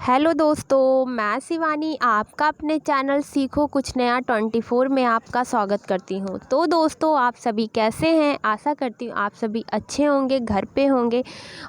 Hello दोस्तों, मैं शिवानी आपका अपने चैनल सीखो कुछ नया 24 में आपका स्वागत करती हूँ। तो दोस्तों, आप सभी कैसे हैं? आशा करती हूँ आप सभी अच्छे होंगे, घर पे होंगे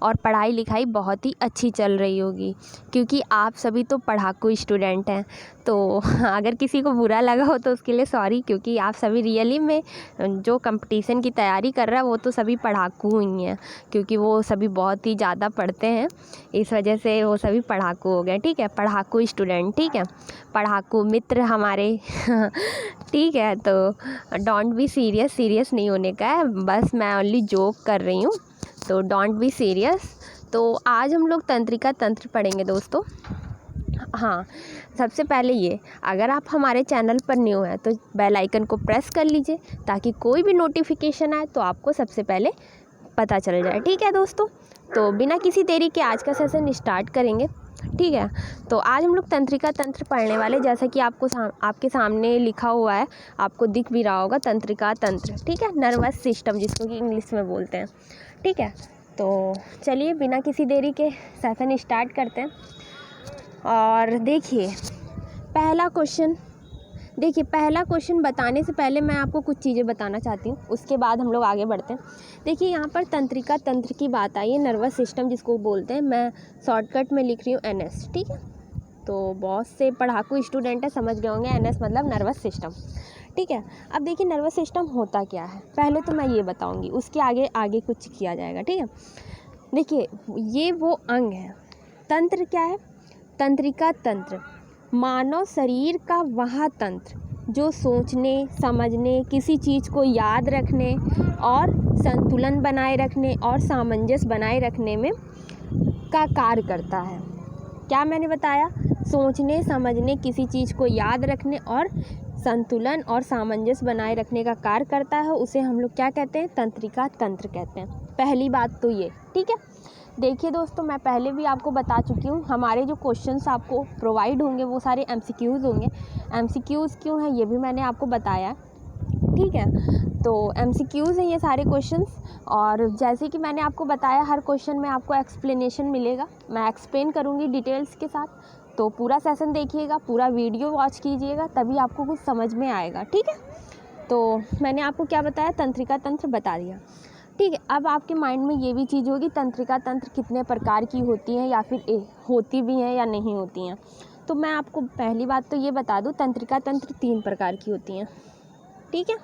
और पढ़ाई लिखाई बहुत ही अच्छी चल रही होगी, क्योंकि आप सभी तो पढ़ाकू स्टूडेंट हैं। तो अगर किसी को बुरा लगा हो तो उसके लिए सॉरी, क्योंकि आप सभी रियली में जो कंपटीशन की तैयारी कर रहा है वो तो सभी पढ़ाकू ही हैं, क्योंकि वो सभी बहुत ही ज़्यादा पढ़ते हैं। इस वजह से वो सभी पढ़ाकू हो गए। ठीक है, पढ़ाकू स्टूडेंट, ठीक है, पढ़ाकू मित्र हमारे ठीक है, तो डोंट बी सीरियस, सीरियस नहीं होने का है, बस मैं ओनली जोक कर रही हूँ, तो डोंट बी सीरियस। तो आज हम लोग तंत्रिका तंत्र पढ़ेंगे दोस्तों। हाँ, सबसे पहले ये, अगर आप हमारे चैनल पर न्यू हैं तो बेल आइकन को प्रेस कर लीजिए, ताकि कोई भी नोटिफिकेशन आए तो आपको सबसे पहले पता चल जाए। ठीक है दोस्तों, तो बिना किसी देरी के आज का सेशन स्टार्ट करेंगे। ठीक है, तो आज हम लोग तंत्रिका तंत्र पढ़ने वाले, जैसा कि आपके सामने लिखा हुआ है, आपको दिख भी रहा होगा, तंत्रिका तंत्र। ठीक है, नर्वस सिस्टम जिसको कि इंग्लिश में बोलते हैं। ठीक है, तो चलिए बिना किसी देरी के सेशन स्टार्ट करते हैं। और देखिए पहला क्वेश्चन बताने से पहले मैं आपको कुछ चीज़ें बताना चाहती हूँ, उसके बाद हम लोग आगे बढ़ते हैं। देखिए यहाँ पर तंत्रिका तंत्र की बात आई है, नर्वस सिस्टम जिसको बोलते हैं, मैं शॉर्टकट में लिख रही हूँ NS। ठीक है, तो बहुत से पढ़ाकू स्टूडेंट है, समझ गए होंगे NS मतलब नर्वस सिस्टम। ठीक है, अब देखिए नर्वस सिस्टम होता क्या है, पहले तो मैं ये बताऊँगी, उसके आगे आगे कुछ किया जाएगा। ठीक है, देखिए ये वो अंग है। तंत्र क्या है? तंत्रिका तंत्र मानव शरीर का वह तंत्र जो सोचने, समझने, किसी चीज़ को याद रखने और संतुलन बनाए रखने और सामंजस्य बनाए रखने में का कार्य करता है। क्या मैंने बताया? सोचने, समझने, किसी चीज़ को याद रखने और संतुलन और सामंजस्य बनाए रखने का कार्य करता है, उसे हम लोग क्या कहते हैं? तंत्रिका तंत्र कहते हैं। पहली बात तो ये। ठीक है, देखिए दोस्तों, मैं पहले भी आपको बता चुकी हूँ, हमारे जो क्वेश्चंस आपको प्रोवाइड होंगे वो सारे MCQs होंगे। MCQs क्यों है ये भी मैंने आपको बताया। ठीक है, तो MCQs हैं ये सारे क्वेश्चंस, और जैसे कि मैंने आपको बताया हर क्वेश्चन में आपको एक्सप्लेनेशन मिलेगा, मैं एक्सप्लेन करूँगी डिटेल्स के साथ। तो पूरा सेशन देखिएगा, पूरा वीडियो वॉच कीजिएगा, तभी आपको कुछ समझ में आएगा। ठीक है, तो मैंने आपको क्या बताया? तंत्रिका तंत्र बता दिया। ठीक है, अब आपके माइंड में ये भी चीज़ होगी, तंत्रिका तंत्र कितने प्रकार की होती हैं, या फिर होती भी हैं या नहीं होती हैं। तो मैं आपको पहली बात तो ये बता दूं, तंत्रिका तंत्र 3 प्रकार की होती हैं। ठीक है,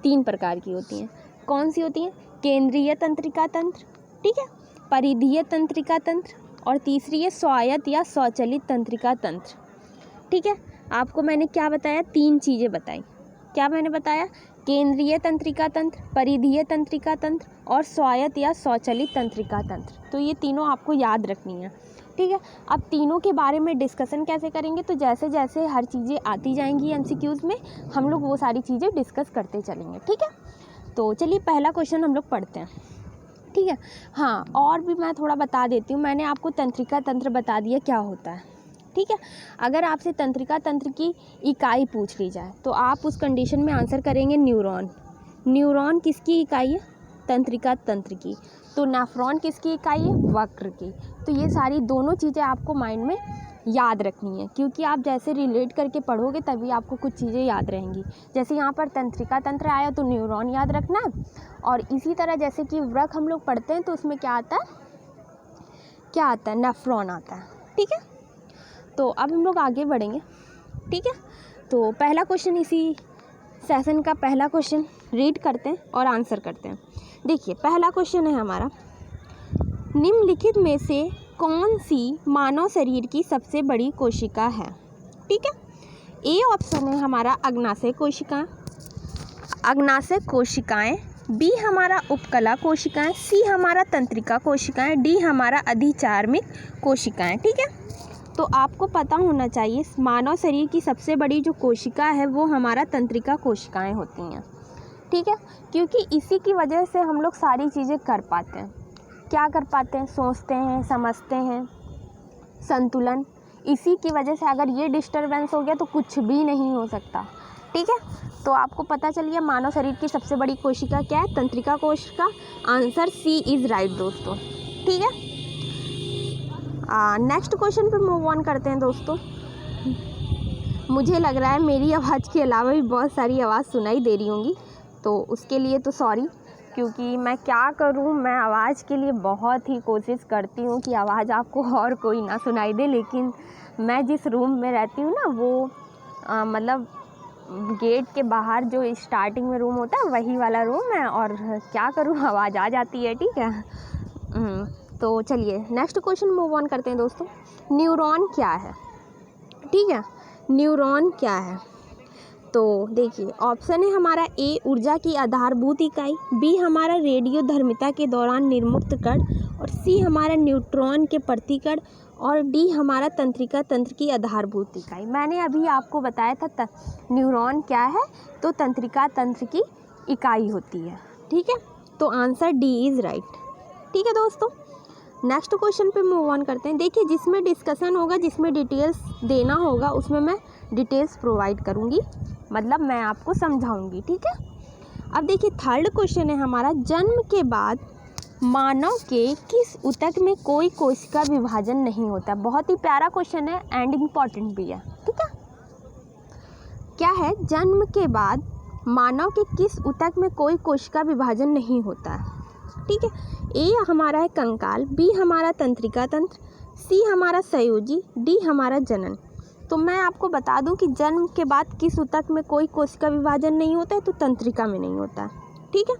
3 प्रकार की होती हैं। कौन सी होती हैं? केंद्रीय तंत्रिका तंत्र, ठीक है, परिधीय तंत्रिका तंत्र, और तीसरी है स्वायत्त या स्वचालित तंत्रिका तंत्र। ठीक है, आपको मैंने क्या बताया? 3 चीज़ें बताई। क्या मैंने बताया? केंद्रीय तंत्रिका तंत्र, परिधीय तंत्रिका तंत्र और स्वायत्त या स्वचालित तंत्रिका तंत्र। तो ये तीनों आपको याद रखनी है। ठीक है, अब तीनों के बारे में डिस्कशन कैसे करेंगे? तो जैसे जैसे हर चीज़ें आती जाएंगी MCQs में, हम लोग वो सारी चीज़ें डिस्कस करते चलेंगे। ठीक है, तो चलिए पहला क्वेश्चन हम लोग पढ़ते हैं। ठीक है, हाँ, और भी मैं थोड़ा बता देती हूँ, मैंने आपको तंत्रिका तंत्र बता दिया क्या होता है। ठीक है, अगर आपसे तंत्रिका तंत्र की इकाई पूछ ली जाए तो आप उस कंडीशन में आंसर करेंगे न्यूरॉन। न्यूरॉन किसकी इकाई है? तंत्रिका तंत्र की। तो नेफ्रॉन किसकी इकाई है? वक्र की। तो ये सारी दोनों चीज़ें आपको माइंड में याद रखनी है, क्योंकि आप जैसे रिलेट करके पढ़ोगे तभी आपको कुछ चीज़ें याद रहेंगी। जैसे यहाँ पर तंत्रिका तंत्र आया तो न्यूरॉन याद रखना है, और इसी तरह जैसे कि वृक्क हम लोग पढ़ते हैं तो उसमें क्या आता है? क्या आता है? नेफ्रॉन आता है। ठीक है, तो अब हम लोग आगे बढ़ेंगे। ठीक है, तो पहला क्वेश्चन, इसी सेशन का पहला क्वेश्चन रीड करते हैं और आंसर करते हैं। देखिए पहला क्वेश्चन है हमारा, निम्नलिखित में से कौन सी मानव शरीर की सबसे बड़ी कोशिका है? ठीक है, ए ऑप्शन है हमारा अग्नाशय कोशिकाएं, बी हमारा उपकला कोशिकाएं, सी हमारा तंत्रिका कोशिकाएं, डी हमारा अधिचार्मिक कोशिकाएं। ठीक है, तो आपको पता होना चाहिए मानव शरीर की सबसे बड़ी जो कोशिका है वो हमारा तंत्रिका कोशिकाएं होती हैं। ठीक है, क्योंकि इसी की वजह से हम लोग सारी चीज़ें कर पाते हैं। क्या कर पाते हैं? सोचते हैं, समझते हैं, संतुलन। इसी की वजह से अगर ये डिस्टर्बेंस हो गया तो कुछ भी नहीं हो सकता। ठीक है, तो आपको पता चल गया मानव शरीर की सबसे बड़ी कोशिका क्या है? तंत्रिका कोशिका। आंसर सी इज़ राइट दोस्तों। ठीक है, नेक्स्ट क्वेश्चन पे मूव ऑन करते हैं दोस्तों। मुझे लग रहा है मेरी आवाज़ के अलावा भी बहुत सारी आवाज़ सुनाई दे रही होंगी, तो उसके लिए तो सॉरी, क्योंकि मैं क्या करूं, मैं आवाज़ के लिए बहुत ही कोशिश करती हूं कि आवाज़ आपको और कोई ना सुनाई दे, लेकिन मैं जिस रूम में रहती हूं ना वो मतलब गेट के बाहर जो स्टार्टिंग में रूम होता है वही वाला रूम है, और क्या करूं आवाज़ आ जाती है, ठीक है। तो चलिए नेक्स्ट क्वेश्चन मूव ऑन करते हैं दोस्तों। न्यूरॉन क्या है, ठीक है, न्यूरॉन क्या है? तो देखिए ऑप्शन है हमारा ए ऊर्जा की आधारभूत इकाई, बी हमारा रेडियोधर्मिता के दौरान निर्मुक्त कण, और सी हमारा न्यूट्रॉन के प्रतिकण, और डी हमारा तंत्रिका तंत्र की आधारभूत इकाई। मैंने अभी आपको बताया था न्यूरॉन क्या है, तो तंत्रिका तंत्र की इकाई होती है, ठीक है। तो आंसर डी इज़ राइट, ठीक है दोस्तों। नेक्स्ट क्वेश्चन पे मूव ऑन करते हैं। देखिए जिसमें डिस्कशन होगा, जिसमें डिटेल्स देना होगा, उसमें मैं डिटेल्स प्रोवाइड करूँगी, मतलब मैं आपको समझाऊंगी, ठीक है। अब देखिए थर्ड क्वेश्चन है हमारा, जन्म के बाद मानव के किस ऊतक में कोई कोशिका विभाजन नहीं होता। बहुत ही प्यारा क्वेश्चन है एंड इम्पॉर्टेंट भी है, ठीक है। क्या है, जन्म के बाद मानव के किस ऊतक में कोई कोशिका विभाजन नहीं होता है, ठीक है। ए हमारा है कंकाल, बी हमारा तंत्रिका तंत्र, सी हमारा संयोजी, डी हमारा जनन। तो मैं आपको बता दूं कि जन्म के बाद किस ऊतक में कोई कोशिका विभाजन नहीं होता है, तो तंत्रिका में नहीं होता है, ठीक है।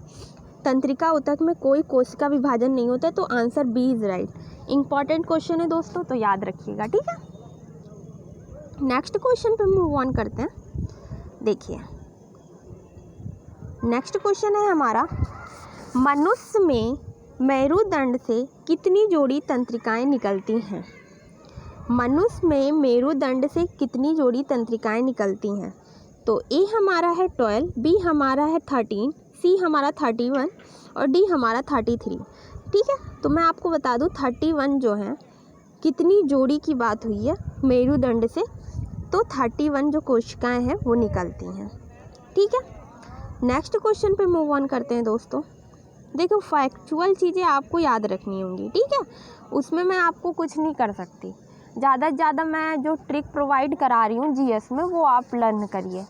तंत्रिका ऊतक में कोई कोशिका विभाजन नहीं होता है, तो answer B is right. Important question है दोस्तों, तो याद रखिएगा, ठीक है। नेक्स्ट क्वेश्चन पे मूव ऑन करते हैं। देखिए नेक्स्ट क्वेश्चन है हमारा, मनुष्य में मेरुदंड से कितनी जोड़ी तंत्रिकाएं निकलती हैं? मनुष्य में मेरुदंड से कितनी जोड़ी तंत्रिकाएं निकलती हैं? तो ए हमारा है 12, बी हमारा है 13, सी हमारा 31 और डी हमारा 33, ठीक है। तो मैं आपको बता दूं 31 जो है कितनी जोड़ी की बात हुई है मेरुदंड से, तो 31 जो कोशिकाएं हैं वो निकलती हैं, ठीक है। नेक्स्ट क्वेश्चन पे मूव ऑन करते हैं दोस्तों। देखो फैक्चुअल चीज़ें आपको याद रखनी होंगी, ठीक है, उसमें मैं आपको कुछ नहीं कर सकती। ज़्यादा से ज़्यादा मैं जो ट्रिक प्रोवाइड करा रही हूँ जीएस में वो आप लर्न करिए,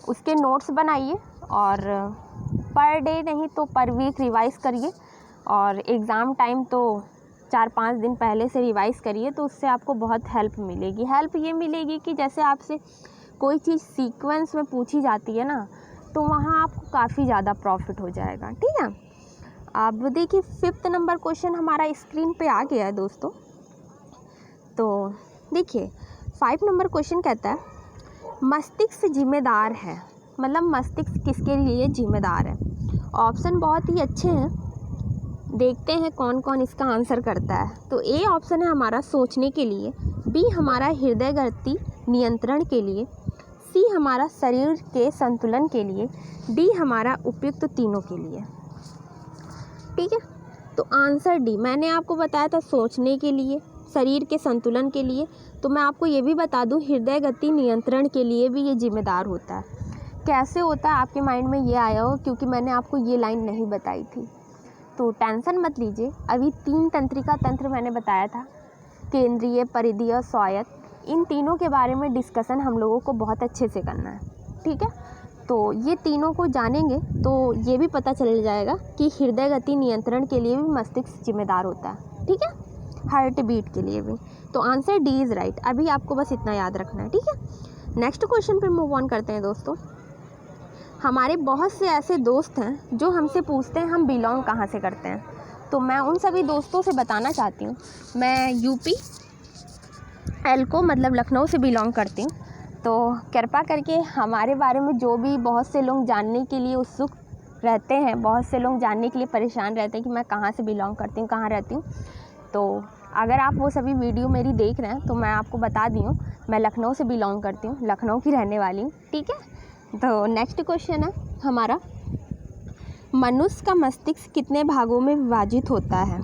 उसके नोट्स बनाइए और पर डे नहीं तो पर वीक रिवाइज़ करिए, और एग्ज़ाम टाइम तो 4-5 दिन पहले से रिवाइज़ करिए, तो उससे आपको बहुत हेल्प मिलेगी। हेल्प ये मिलेगी कि जैसे आपसे कोई चीज़ सीक्वेंस में पूछी जाती है ना, तो वहाँ आपको काफ़ी ज़्यादा प्रॉफिट हो जाएगा, ठीक है। अब देखिए 5th नंबर क्वेश्चन हमारा स्क्रीन पे आ गया है दोस्तों। तो देखिए 5 नंबर क्वेश्चन कहता है, मस्तिष्क जिम्मेदार है, मतलब मस्तिष्क किसके लिए जिम्मेदार है? ऑप्शन बहुत ही अच्छे हैं, देखते हैं कौन कौन इसका आंसर करता है। तो ए ऑप्शन है हमारा सोचने के लिए, बी हमारा हृदय गति नियंत्रण के लिए, सी हमारा शरीर के संतुलन के लिए, डी हमारा उपयुक्त तीनों के लिए, ठीक है। तो आंसर डी, मैंने आपको बताया था सोचने के लिए, शरीर के संतुलन के लिए, तो मैं आपको ये भी बता दूं हृदय गति नियंत्रण के लिए भी ये जिम्मेदार होता है। कैसे होता है आपके माइंड में ये आया हो, क्योंकि मैंने आपको ये लाइन नहीं बताई थी, तो टेंशन मत लीजिए। अभी 3 तंत्रिका तंत्र मैंने बताया था, केंद्रीय, परिधीय, स्वायत्त, इन तीनों के बारे में डिस्कशन हम लोगों को बहुत अच्छे से करना है, ठीक है। तो ये तीनों को जानेंगे तो ये भी पता चल जाएगा कि हृदय गति नियंत्रण के लिए भी मस्तिष्क जिम्मेदार होता है, ठीक है, हार्ट बीट के लिए भी। तो आंसर डी इज़ राइट। अभी आपको बस इतना याद रखना है, ठीक है। नेक्स्ट क्वेश्चन पे मूव ऑन करते हैं दोस्तों। हमारे बहुत से ऐसे दोस्त हैं जो हमसे पूछते हैं हम बिलोंग कहाँ से करते हैं, तो मैं उन सभी दोस्तों से बताना चाहती हूँ, मैं यूपी एल्को मतलब लखनऊ से बिलोंग करती हूँ। तो कृपा करके हमारे बारे में जो भी बहुत से लोग जानने के लिए उत्सुक रहते हैं, बहुत से लोग जानने के लिए परेशान रहते हैं कि मैं कहाँ से बिलोंग करती हूँ, कहाँ रहती हूँ, तो अगर आप वो सभी वीडियो मेरी देख रहे हैं तो मैं आपको बता दी हूँ मैं लखनऊ से बिलोंग करती हूँ, लखनऊ की रहने वाली हूँ, ठीक है। तो नेक्स्ट क्वेश्चन है हमारा, मनुष्य का मस्तिष्क कितने भागों में विभाजित होता है,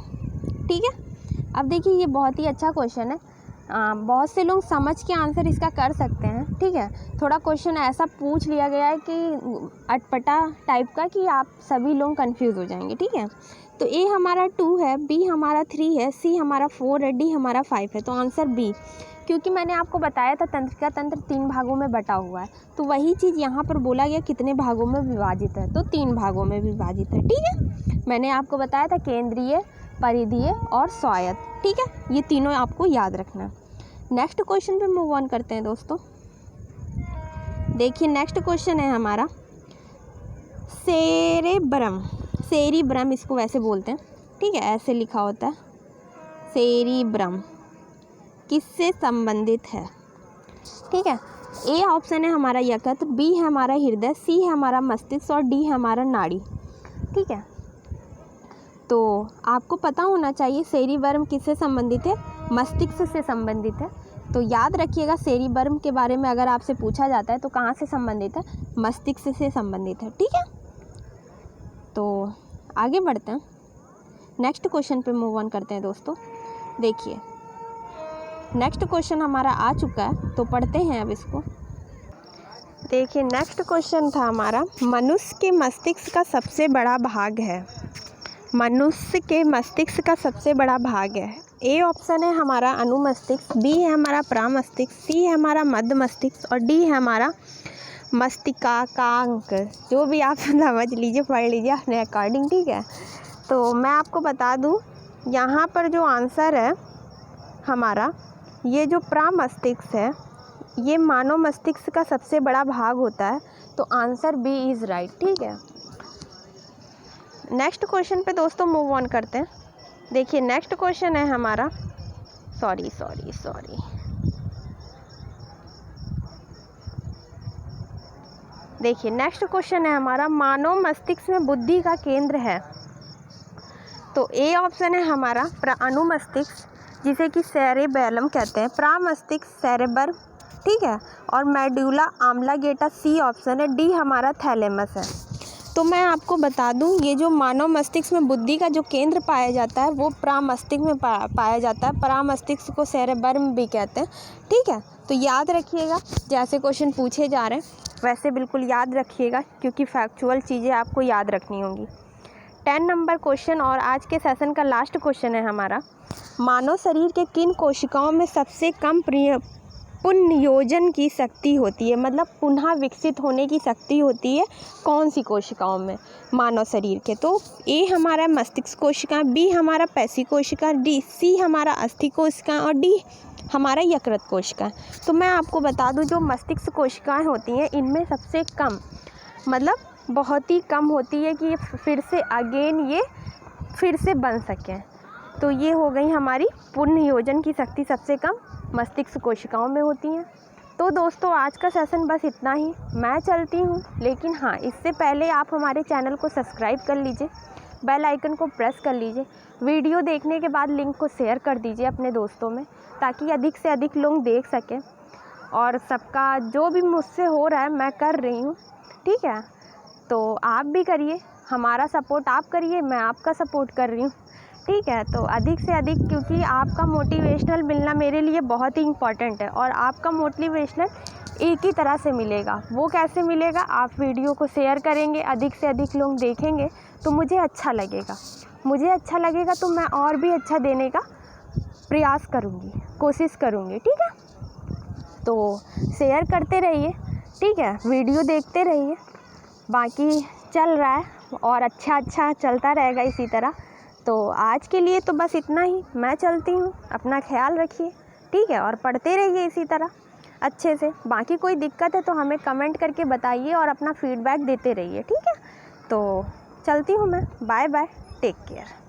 ठीक है। अब देखिए ये बहुत ही अच्छा क्वेश्चन है, बहुत से लोग समझ के आंसर इसका कर सकते हैं, ठीक है। थोड़ा क्वेश्चन ऐसा पूछ लिया गया है कि अटपटा टाइप का कि आप सभी लोग कंफ्यूज हो जाएंगे, ठीक है। तो ए हमारा 2 है, बी हमारा 3 है, सी हमारा 4 है, डी हमारा 5 है। तो आंसर बी, क्योंकि मैंने आपको बताया था तंत्रिका तंत्र 3 भागों में बटा हुआ है, तो वही चीज़ यहाँ पर बोला गया कितने भागों में विभाजित है, तो 3 भागों में विभाजित है। ठीक है, मैंने आपको बताया था केंद्रीय, परिधीय और स्वायत्त। ठीक है, ये तीनों आपको याद रखना। नेक्स्ट क्वेश्चन पे मूव ऑन करते हैं दोस्तों। देखिए नेक्स्ट क्वेश्चन है हमारा सेरेब्रम, सेरिब्रम इसको वैसे बोलते हैं। ठीक है, ऐसे लिखा होता है सेरिब्रम, किससे संबंधित है? ठीक है, ए ऑप्शन है हमारा यकृत, बी है हमारा हृदय, सी है हमारा मस्तिष्क और डी है हमारा नाड़ी। ठीक है, तो आपको पता होना चाहिए सेरिब्रम किससे संबंधित है, मस्तिष्क से संबंधित है। तो याद रखिएगा सेरिब्रम के बारे में अगर आपसे पूछा जाता है तो कहाँ से संबंधित है, मस्तिष्क से संबंधित है। ठीक है, तो आगे बढ़ते हैं, नेक्स्ट क्वेश्चन पे मूव ऑन करते हैं दोस्तों। देखिए नेक्स्ट क्वेश्चन हमारा आ चुका है, तो पढ़ते हैं अब इसको। देखिए नेक्स्ट क्वेश्चन था हमारा, मनुष्य के मस्तिष्क का सबसे बड़ा भाग है, मनुष्य के मस्तिष्क का सबसे बड़ा भाग है। ए ऑप्शन है हमारा अनुमस्तिष्क, बी है हमारा प्रामस्तिष्क, सी है हमारा मध्य मस्तिष्क और डी है हमारा मस्तिष्कांक। जो भी आप समझ लीजिए, पढ़ लीजिए अपने अकॉर्डिंग। ठीक है, तो मैं आपको बता दूं यहाँ पर जो आंसर है हमारा, ये जो प्रामस्तिष्क है ये मानव मस्तिष्क का सबसे बड़ा भाग होता है, तो आंसर बी इज़ राइट। ठीक है, नेक्स्ट क्वेश्चन पे दोस्तों मूव ऑन करते हैं। देखिए नेक्स्ट क्वेश्चन है हमारा, सॉरी देखिए नेक्स्ट क्वेश्चन है हमारा, मानव मस्तिष्क में बुद्धि का केंद्र है। तो ए ऑप्शन है हमारा अनुमस्तिष्क, जिसे कि सेरेबेलम कहते हैं, प्रामस्तिष्क सेरेब्रम। ठीक है, और मेडुला ऑब्लांगेटा सी ऑप्शन है, डी हमारा थैलेमस है। तो मैं आपको बता दूं, ये जो मानव मस्तिष्क में बुद्धि का जो केंद्र पाया जाता है वो प्रामस्तिष्क में पाया जाता है, प्रामस्तिष्क को सेरेब्रम भी कहते हैं। ठीक है, तो याद रखिएगा, जैसे क्वेश्चन पूछे जा रहे हैं वैसे बिल्कुल याद रखिएगा, क्योंकि फैक्चुअल चीज़ें आपको याद रखनी होंगी। 10 नंबर क्वेश्चन और आज के सेशन का लास्ट क्वेश्चन है हमारा, मानव शरीर के किन कोशिकाओं में सबसे कम पुनर्योजन की शक्ति होती है, मतलब पुनः विकसित होने की शक्ति होती है कौन सी कोशिकाओं में मानव शरीर के? तो ए हमारा मस्तिष्क कोशिका, बी हमारा पेशी कोशिका, डी सी हमारा अस्थि कोशिका और डी हमारा यकृत कोशिका। तो मैं आपको बता दूं, जो मस्तिष्क कोशिकाएं होती हैं इनमें सबसे कम, मतलब बहुत ही कम होती है कि ये फिर से बन सकें। तो ये हो गई हमारी पुनर्योजन की शक्ति सबसे कम मस्तिष्क कोशिकाओं में होती हैं। तो दोस्तों आज का सेशन बस इतना ही, मैं चलती हूँ, लेकिन हाँ इससे पहले आप हमारे चैनल को सब्सक्राइब कर लीजिए, बेल आइकन को प्रेस कर लीजिए, वीडियो देखने के बाद लिंक को शेयर कर दीजिए अपने दोस्तों में, ताकि अधिक से अधिक लोग देख सकें। और सबका जो भी मुझसे हो रहा है मैं कर रही हूँ। ठीक है, तो आप भी करिए, हमारा सपोर्ट आप करिए, मैं आपका सपोर्ट कर रही हूँ। ठीक है, तो अधिक से अधिक, क्योंकि आपका मोटिवेशनल मिलना मेरे लिए बहुत ही इम्पॉर्टेंट है, और आपका मोटिवेशनल एक ही तरह से मिलेगा। वो कैसे मिलेगा? आप वीडियो को शेयर करेंगे, अधिक से अधिक लोग देखेंगे तो मुझे अच्छा लगेगा, तो मैं और भी अच्छा देने का प्रयास करूँगी, कोशिश करूँगी। ठीक है, तो शेयर करते रहिए। ठीक है, वीडियो देखते रहिए, बाकी चल रहा है और अच्छा चलता रहेगा इसी तरह। तो आज के लिए तो बस इतना ही, मैं चलती हूँ, अपना ख्याल रखिए। ठीक है, और पढ़ते रहिए इसी तरह अच्छे से। बाकी कोई दिक्कत है तो हमें कमेंट करके बताइए और अपना फीडबैक देते रहिए। ठीक है, तो चलती हूँ मैं, बाय बाय, टेक केयर।